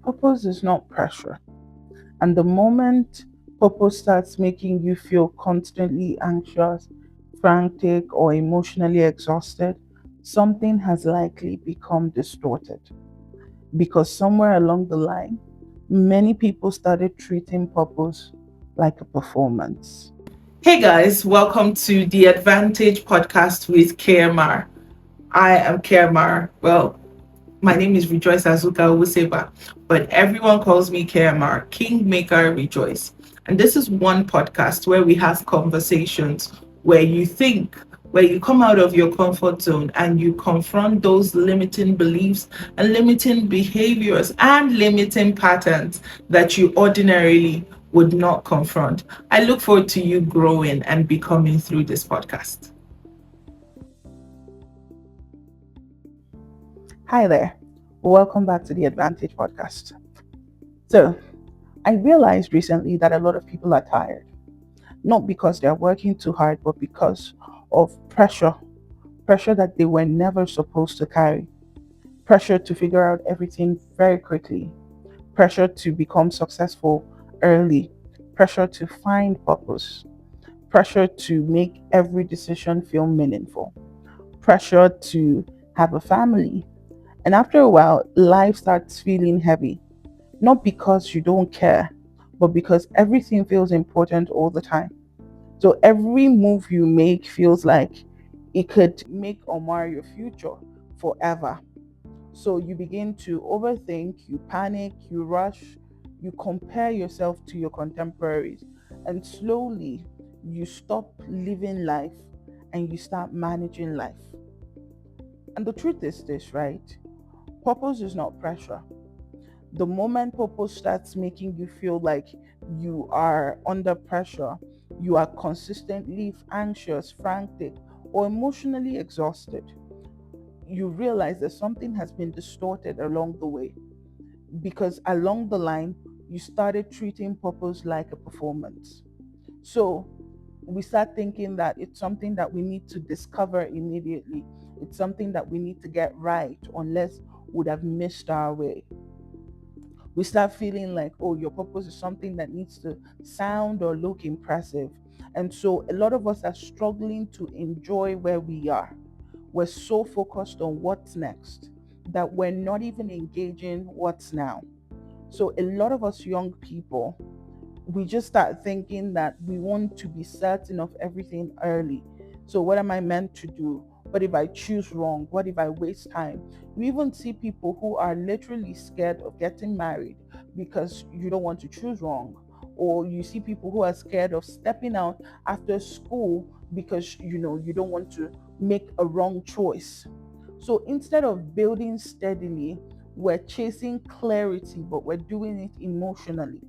Purpose is not pressure. And the moment purpose starts making you feel constantly anxious, frantic, or emotionally exhausted, something has likely become distorted. Because somewhere along the line, many people started treating purpose like a performance. Hey guys, welcome to the Advantage podcast with KMR. I am KMR. Well, my name is Rejoice Azuka Owuseba, but everyone calls me KMR, Kingmaker Rejoice. And this is one podcast where we have conversations where you think, where you come out of your comfort zone and you confront those limiting beliefs and limiting behaviors and limiting patterns that you ordinarily would not confront. I look forward to you growing and becoming through this podcast. Hi there. Welcome back to the Advantage podcast. So, I realized recently that a lot of people are tired, not because they're working too hard, but because of pressure that they were never supposed to carry, pressure to figure out everything very quickly, pressure to become successful early, pressure to find purpose, pressure to make every decision feel meaningful, pressure to have a family. And after a while, life starts feeling heavy, not because you don't care, but because everything feels important all the time. So every move you make feels like it could make or mar your future forever. So you begin to overthink, you panic, you rush, you compare yourself to your contemporaries, and slowly you stop living life and you start managing life. And the truth is this, right? Purpose is not pressure. The moment purpose starts making you feel like you are under pressure, you are consistently anxious, frantic, or emotionally exhausted, you realize that something has been distorted along the way, because along the line you started treating purpose like a performance. So we start thinking that it's something that we need to discover immediately, it's something that we need to get right, unless would have missed our way. We start feeling like, oh, your purpose is something that needs to sound or look impressive. And so a lot of us are struggling to enjoy where we are. We're so focused on what's next that we're not even engaging what's now. So a lot of us young people, we just start thinking that we want to be certain of everything early. So, what am I meant to do? What if I choose wrong? What if I waste time? We even see people who are literally scared of getting married because you don't want to choose wrong. Or you see people who are scared of stepping out after school because you don't want to make a wrong choice. So instead of building steadily, we're chasing clarity, but we're doing it emotionally.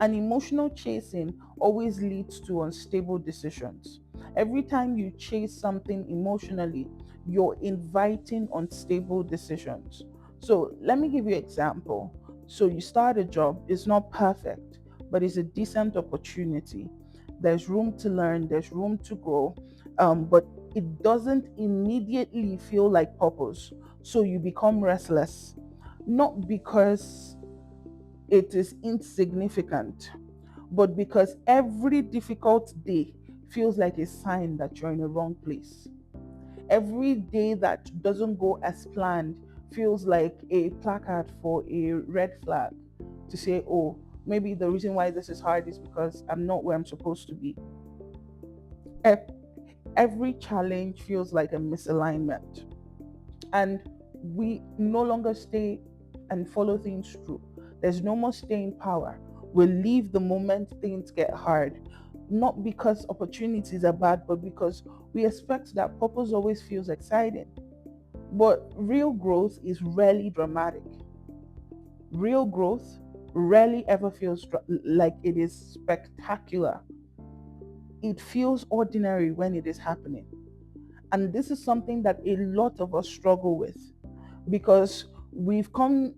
And emotional chasing always leads to unstable decisions. Every time you chase something emotionally, you're inviting unstable decisions. So let me give you an example. So you start a job, it's not perfect, but it's a decent opportunity. There's room to learn, there's room to grow, but it doesn't immediately feel like purpose. So you become restless, not because it is insignificant, but because every difficult day feels like a sign that you're in the wrong place. Every day that doesn't go as planned feels like a placard for a red flag to say, oh, maybe the reason why this is hard is because I'm not where I'm supposed to be. Ev- Every challenge feels like a misalignment. And we no longer stay and follow things through. There's no more staying power. We leave the moment things get hard, not because opportunities are bad, but because we expect that purpose always feels exciting. But real growth is rarely dramatic. Real growth rarely ever feels like it is spectacular. It feels ordinary when it is happening. And this is something that a lot of us struggle with, because we've come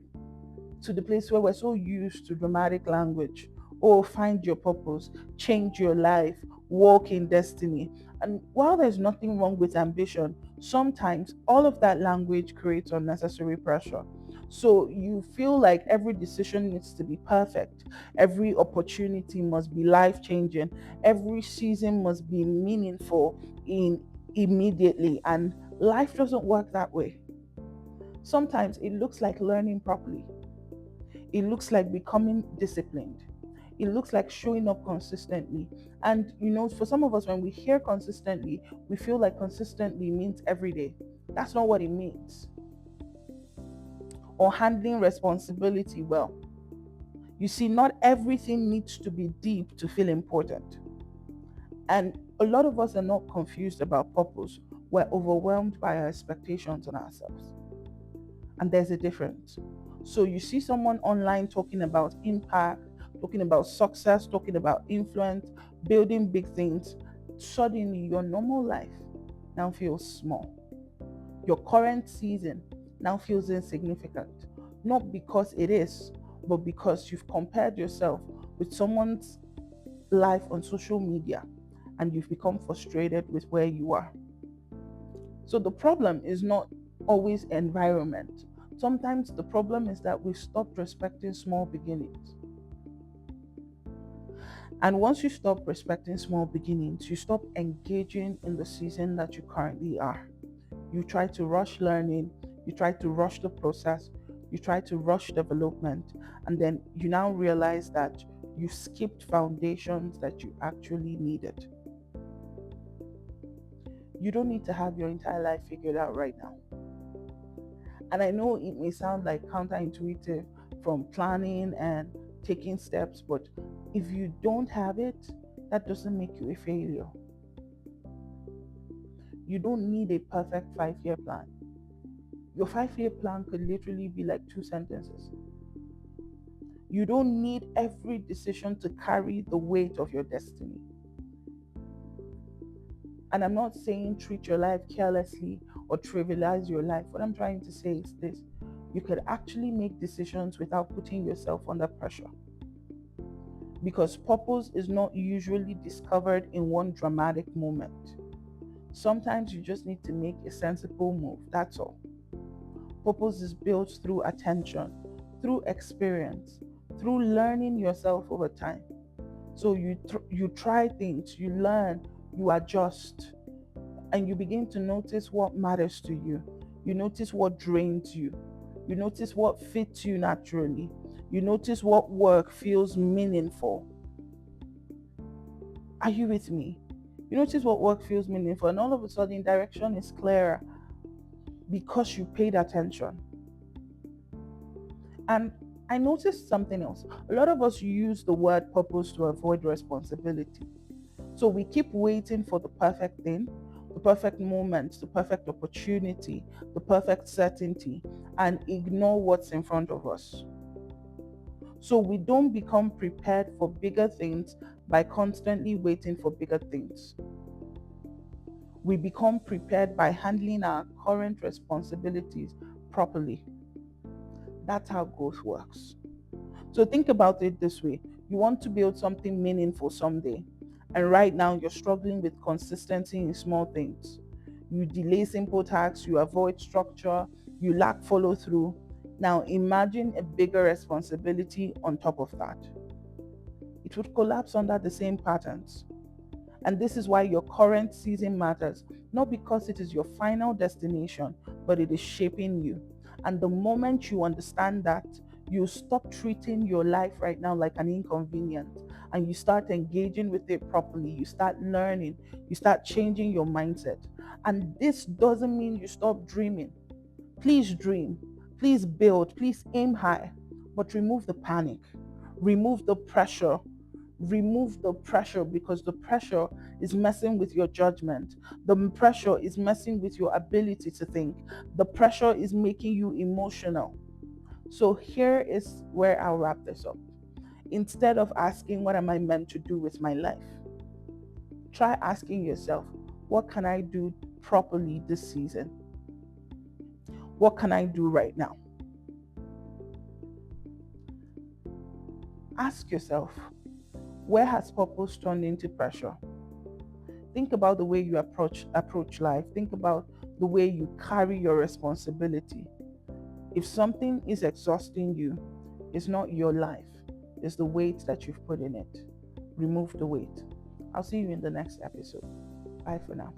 to the place where we're so used to dramatic language. Oh, find your purpose, change your life, walk in destiny. And while there's nothing wrong with ambition, sometimes all of that language creates unnecessary pressure. So you feel like every decision needs to be perfect, every opportunity must be life changing, every season must be meaningful in immediately, and life doesn't work that way. Sometimes it looks like learning properly. It looks like becoming disciplined. It looks like showing up consistently. And for some of us, when we hear consistently, we feel like consistently means every day. That's not what it means. Or handling responsibility well. You see, not everything needs to be deep to feel important. And a lot of us are not confused about purpose. We're overwhelmed by our expectations on ourselves. And there's a difference. So you see someone online talking about impact, talking about success, talking about influence, building big things. Suddenly, your normal life now feels small. Your current season now feels insignificant. Not because it is, but because you've compared yourself with someone's life on social media and you've become frustrated with where you are. So the problem is not always environment. Sometimes the problem is that we've stopped respecting small beginnings. And once you stop respecting small beginnings, you stop engaging in the season that you currently are. You try to rush learning, you try to rush the process, you try to rush development, and then you now realize that you skipped foundations that you actually needed. You don't need to have your entire life figured out right now. And I know it may sound like counterintuitive from planning and taking steps, but if you don't have it, that doesn't make you a failure. You don't need a perfect 5 year plan. Your 5 year plan could literally be like two sentences. You don't need every decision to carry the weight of your destiny. And I'm not saying treat your life carelessly or trivialize your life. What I'm trying to say is this: you could actually make decisions without putting yourself under pressure. Because purpose is not usually discovered in one dramatic moment. Sometimes you just need to make a sensible move, that's all. Purpose is built through attention, through experience, through learning yourself over time. So you try things, you learn, you adjust, and you begin to notice what matters to you. You notice what drains you. You notice what fits you naturally. You notice what work feels meaningful. Are you with me? You notice what work feels meaningful, and all of a sudden, direction is clearer because you paid attention. And I noticed something else. A lot of us use the word purpose to avoid responsibility. So we keep waiting for the perfect thing, the perfect moment, the perfect opportunity, the perfect certainty, and ignore what's in front of us. So we don't become prepared for bigger things by constantly waiting for bigger things. We become prepared by handling our current responsibilities properly. That's how growth works. So think about it this way: you want to build something meaningful someday, and right now you're struggling with consistency in small things. You delay simple tasks, you avoid structure, you lack follow through. Now imagine a bigger responsibility on top of that. It would collapse under the same patterns. And this is why your current season matters, not because it is your final destination, but it is shaping you. And the moment you understand that, you stop treating your life right now like an inconvenience and you start engaging with it properly. You start learning, you start changing your mindset. And this doesn't mean you stop dreaming. Please dream, please build, please aim high, but remove the panic, remove the pressure, remove the pressure, because the pressure is messing with your judgment. The pressure is messing with your ability to think. The pressure is making you emotional. So here is where I'll wrap this up. Instead of asking, what am I meant to do with my life? Try asking yourself, what can I do properly this season? What can I do right now? Ask yourself, where has purpose turned into pressure? Think about the way you approach life. Think about the way you carry your responsibility. If something is exhausting you, it's not your life, it's the weight that you've put in it. Remove the weight. I'll see you in the next episode. Bye for now.